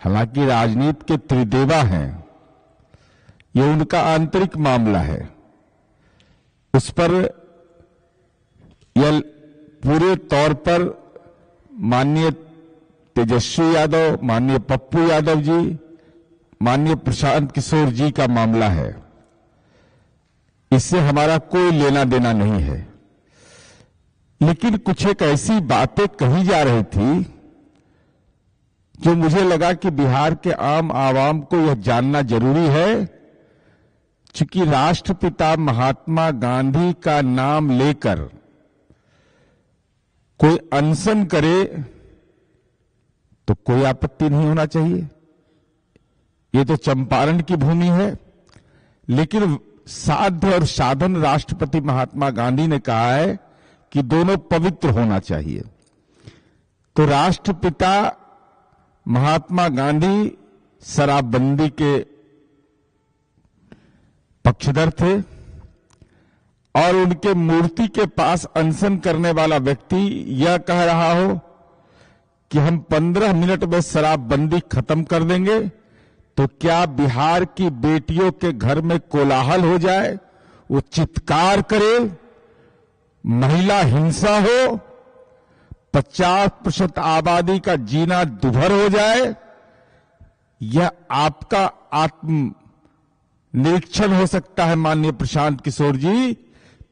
हालांकि राजनीति के त्रिदेवा हैं, ये उनका आंतरिक मामला है, उस पर यह पूरे तौर पर माननीय तेजस्वी यादव, माननीय पप्पू यादव जी, माननीय प्रशांत किशोर जी का मामला है। इससे हमारा कोई लेना देना नहीं है। लेकिन कुछ एक ऐसी बातें कही जा रही थी जो मुझे लगा कि बिहार के आम आवाम को यह जानना जरूरी है, क्योंकि राष्ट्रपिता महात्मा गांधी का नाम लेकर कोई अनशन करे तो कोई आपत्ति नहीं होना चाहिए। ये तो चंपारण की भूमि है, लेकिन साध्य और साधन राष्ट्रपति महात्मा गांधी ने कहा है कि दोनों पवित्र होना चाहिए। तो राष्ट्रपिता महात्मा गांधी शराबबंदी के पक्षधर थे और उनके मूर्ति के पास अनशन करने वाला व्यक्ति यह कह रहा हो कि हम 15 मिनट में शराबबंदी खत्म कर देंगे, तो क्या बिहार की बेटियों के घर में कोलाहल हो जाए, वो चित्कार करे, महिला हिंसा हो, 50% आबादी का जीना दुभर हो जाए? यह आपका आत्म निरीक्षण हो सकता है माननीय प्रशांत किशोर जी।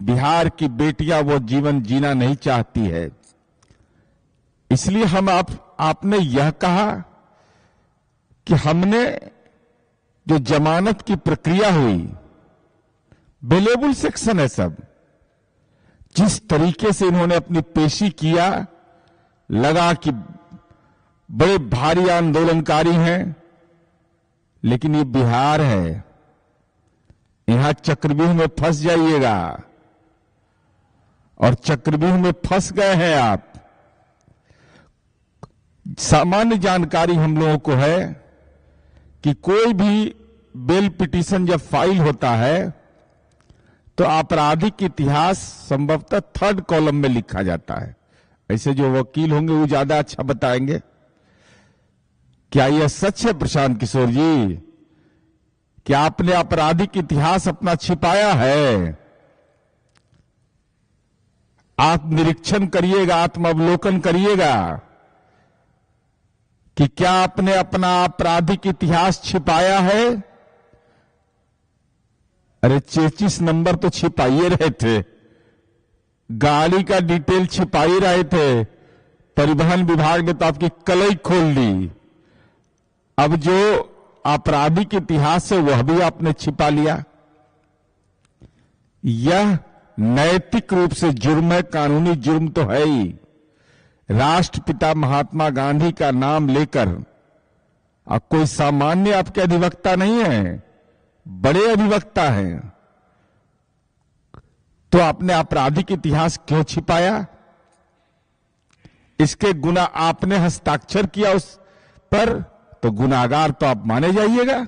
बिहार की बेटियां वो जीवन जीना नहीं चाहती है। इसलिए आपने यह कहा कि हमने जो जमानत की प्रक्रिया हुई, बेलेबल सेक्शन है सब, जिस तरीके से इन्होंने अपनी पेशी किया, लगा कि बड़े भारी आंदोलनकारी हैं, लेकिन ये बिहार है, यहां चक्रव्यूह में फंस जाइएगा, और चक्रव्यूह में फंस गए हैं आप। सामान्य जानकारी हम लोगों को है कि कोई भी बेल पिटीशन जब फाइल होता है तो आपराधिक इतिहास संभवतः 3rd कॉलम में लिखा जाता है। ऐसे जो वकील होंगे वो ज्यादा अच्छा बताएंगे। क्या यह सच है प्रशांत किशोर जी कि आपने आपराधिक इतिहास अपना छिपाया है? आत्मनिरीक्षण करिएगा, आत्मावलोकन करिएगा कि क्या आपने अपना आपराधिक इतिहास छिपाया है? अरे 33 नंबर तो छिपाइए रहे थे, गाड़ी का डिटेल छिपाई रहे थे, परिवहन विभाग ने तो आपकी कलई खोल दी। अब जो आपराधिक इतिहास है वह भी आपने छिपा लिया। यह नैतिक रूप से जुर्म है, कानूनी जुर्म तो है ही। राष्ट्रपिता महात्मा गांधी का नाम लेकर, अब कोई सामान्य आपके अधिवक्ता नहीं है, बड़े अधिवक्ता हैं, तो आपने आपराधिक इतिहास क्यों छिपाया? इसके गुना आपने हस्ताक्षर किया उस पर, तो गुनाहगार तो आप माने जाइएगा।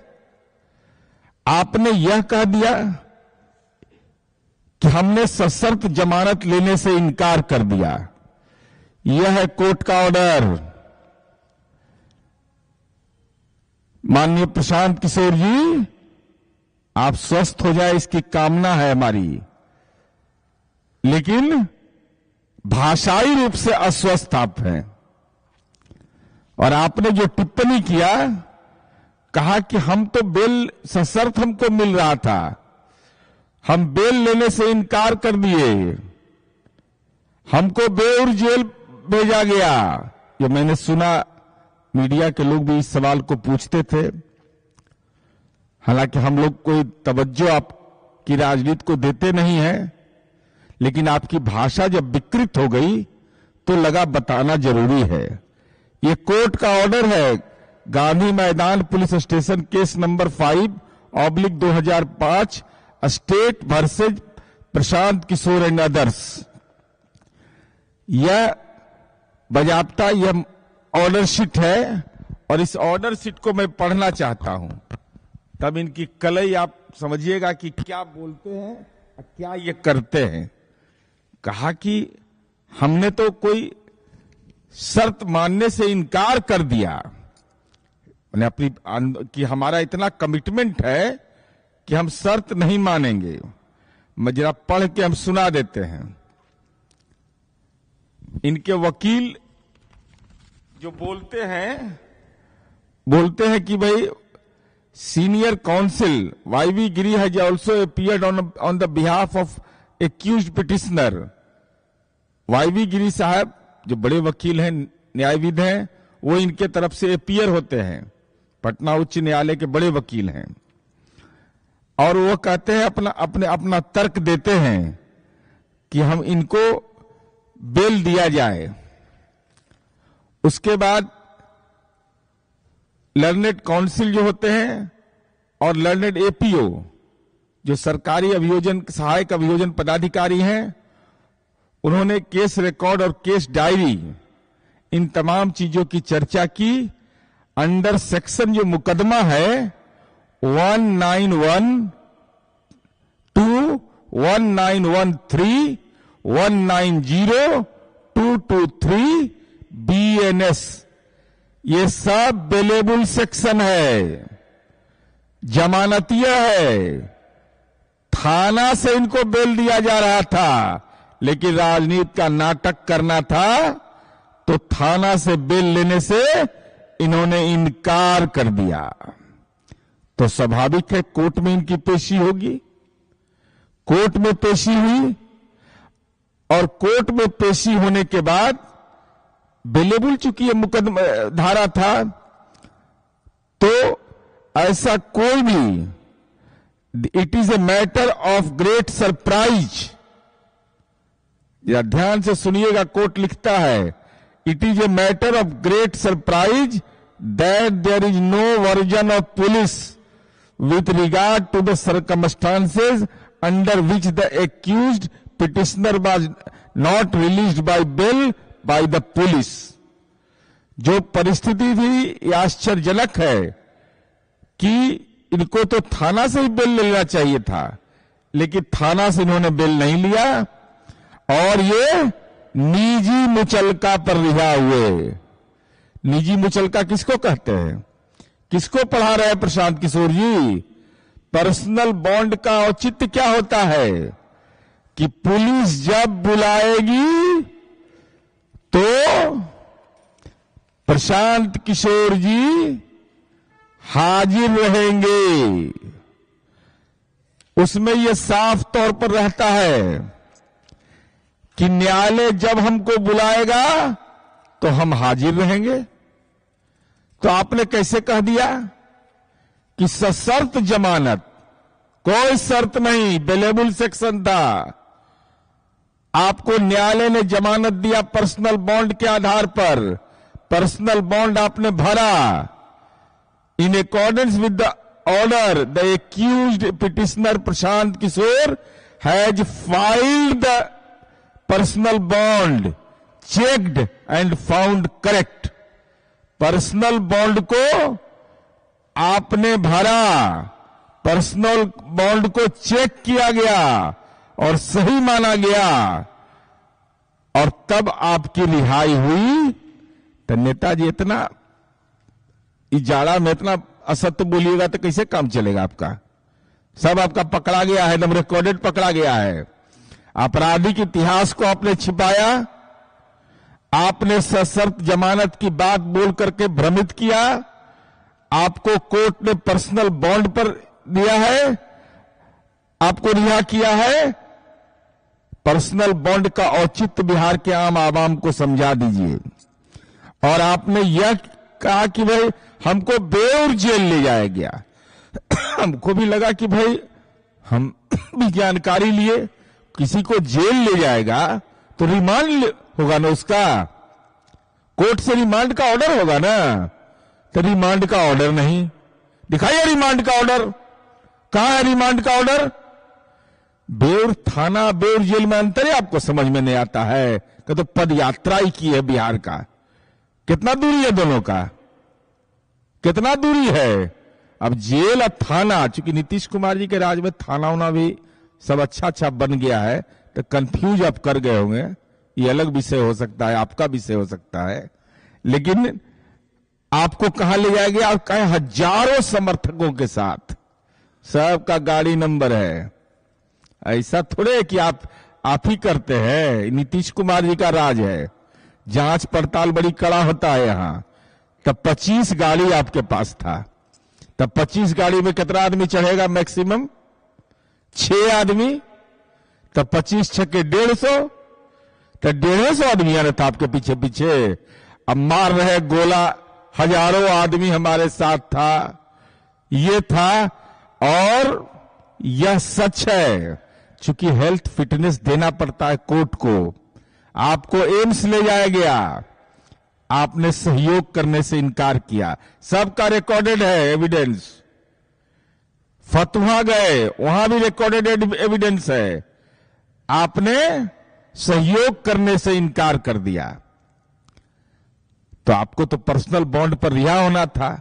आपने यह कह दिया कि हमने सशर्त जमानत लेने से इनकार कर दिया। यह है कोर्ट का ऑर्डर। माननीय प्रशांत किशोर जी, आप स्वस्थ हो जाए इसकी कामना है हमारी, लेकिन भाषाई रूप से अस्वस्थ आप हैं। और आपने जो टिप्पणी किया, कहा कि हम तो बेल सशर्त हमको मिल रहा था, हम बेल लेने से इनकार कर दिए, हमको बेउर जेल भेजा गया। ये मैंने सुना, मीडिया के लोग भी इस सवाल को पूछते थे। हालांकि हम लोग कोई तवज्जो आपकी राजनीति को देते नहीं है, लेकिन आपकी भाषा जब विकृत हो गई तो लगा बताना जरूरी है। ये कोर्ट का ऑर्डर है, Gandhi Maidan police station case number 5/2005 state versus Prashant Kishor and others. यह बाजाप्ता यह ऑर्डर शीट है, और इस ऑर्डर शीट को मैं पढ़ना चाहता हूं, तब इनकी कलई आप समझिएगा कि क्या बोलते हैं और क्या ये करते हैं। कहा कि हमने तो कोई शर्त मानने से इनकार कर दिया, मैंने अपनी कि हमारा इतना कमिटमेंट है कि हम शर्त नहीं मानेंगे। मैं जरा पढ़ के हम सुना देते हैं। इनके वकील जो बोलते हैं कि भाई senior counsel YV Giri has also appeared on the behalf of accused petitioner. YV Giri साहब जो बड़े वकील हैं, न्यायविद हैं, वो इनके तरफ से अपीयर होते हैं, पटना उच्च न्यायालय के बड़े वकील हैं, और वो कहते हैं अपना तर्क देते हैं कि हम इनको बेल दिया जाए। उसके बाद लर्नेड काउंसिल जो होते हैं और लर्नेड एपीओ जो सरकारी अभियोजन सहायक अभियोजन पदाधिकारी हैं, उन्होंने केस रिकॉर्ड और केस डायरी इन तमाम चीजों की चर्चा की। अंडर सेक्शन जो मुकदमा है 1912, 1913, 190-223 BNS, ये सब बेलेबल सेक्शन है, जमानतीय है। थाना से इनको बेल दिया जा रहा था, लेकिन राजनीति का नाटक करना था तो थाना से बेल लेने से इन्होंने इनकार कर दिया। तो स्वाभाविक है कोर्ट में इनकी पेशी होगी। कोर्ट में पेशी हुई और कोर्ट में पेशी होने के बाद बेलेबल चूंकि ये मुकदमा धारा था, तो ऐसा कोई भी, it is a matter of great surprise. या ध्यान से सुनिएगा, कोर्ट लिखता है it is a matter of great surprise that there is no version of police with regard to the circumstances under which the accused petitioner was not released by bail by the police. जो परिस्थिति थी ये आश्चर्यजनक है कि इनको तो थाना से ही बेल लेना चाहिए था, लेकिन थाना से इन्होंने बेल नहीं लिया और ये निजी मुचलका पर रिहा हुए। निजी मुचलका किसको कहते हैं? किसको पढ़ा रहे हैं प्रशांत किशोर जी? पर्सनल बॉन्ड का औचित्य क्या होता है कि पुलिस जब बुलाएगी तो प्रशांत किशोर जी हाजिर रहेंगे। उसमें यह साफ तौर पर रहता है कि न्यायालय जब हमको बुलाएगा तो हम हाजिर रहेंगे। तो आपने कैसे कह दिया कि सशर्त जमानत, कोई शर्त नहीं, बेलेबल सेक्शन था। आपको न्यायालय ने जमानत दिया पर्सनल बॉन्ड के आधार पर, पर्सनल बॉन्ड आपने भरा। In accordance with the order the accused petitioner Prashant Kishor has filed the personal bond checked and found correct. Personal bond को आपने भरा, पर्सनल बॉन्ड को चेक किया गया और सही माना गया, और तब आपकी रिहाई हुई। तो नेताजी इतना इस जाड़ा में इतना असत्य बोलिएगा तो कैसे काम चलेगा आपका? सब आपका पकड़ा गया है, एकदम रिकॉर्डेड पकड़ा गया है। आपराधिक इतिहास को आपने छिपाया, आपने सशर्त जमानत की बात बोल करके भ्रमित किया। आपको कोर्ट ने पर्सनल बॉन्ड पर दिया है, आपको रिहा किया है। पर्सनल बॉन्ड का औचित्य बिहार के आम आवाम को समझा दीजिए। और आपने यह कहा कि भाई हमको बेउर जेल ले जाया गया। हमको भी लगा कि भाई हम भी जानकारी लिए, किसी को जेल ले जाएगा तो रिमांड होगा ना, उसका कोर्ट से रिमांड का ऑर्डर होगा ना। तो रिमांड का ऑर्डर नहीं, दिखाइए रिमांड का ऑर्डर, कहां है रिमांड का ऑर्डर? बेउर थाना बेउर जेल में अंतर है, आपको समझ में नहीं आता है कि तो पद यात्रा ही की है बिहार का। कितना दूरी है दोनों का, कितना दूरी है? अब जेल और थाना, चूंकि नीतीश कुमार जी के राज में थाना उना भी सब अच्छा अच्छा बन गया है, तो कंफ्यूज आप कर गए होंगे। ये अलग विषय हो सकता है, आपका विषय हो सकता है। लेकिन आपको कहां ले जाया गया? आप कहे हजारों समर्थकों के साथ, सबका गाड़ी नंबर है। ऐसा थोड़े है कि आप ही करते हैं। नीतीश कुमार जी का राज है, जांच पड़ताल बड़ी कड़ा होता है यहां। तब 25 गाड़ी आपके पास था, तब 25 गाड़ी में कितना आदमी चढ़ेगा? मैक्सिमम 6 आदमी। तब 25 छक्के 150, तो 150 आदमी आने था आपके पीछे पीछे। अब मार रहे गोला, हजारों आदमी हमारे साथ था, ये था। और यह सच है, चूंकि हेल्थ फिटनेस देना पड़ता है कोर्ट को। आपको एम्स ले जाया गया, आपने सहयोग करने से इनकार किया, सबका रिकॉर्डेड है एविडेंस। फतवा गए, वहां भी रिकॉर्डेड एविडेंस है। आपने सहयोग करने से इनकार कर दिया, तो आपको तो पर्सनल बॉन्ड पर रिहा होना था।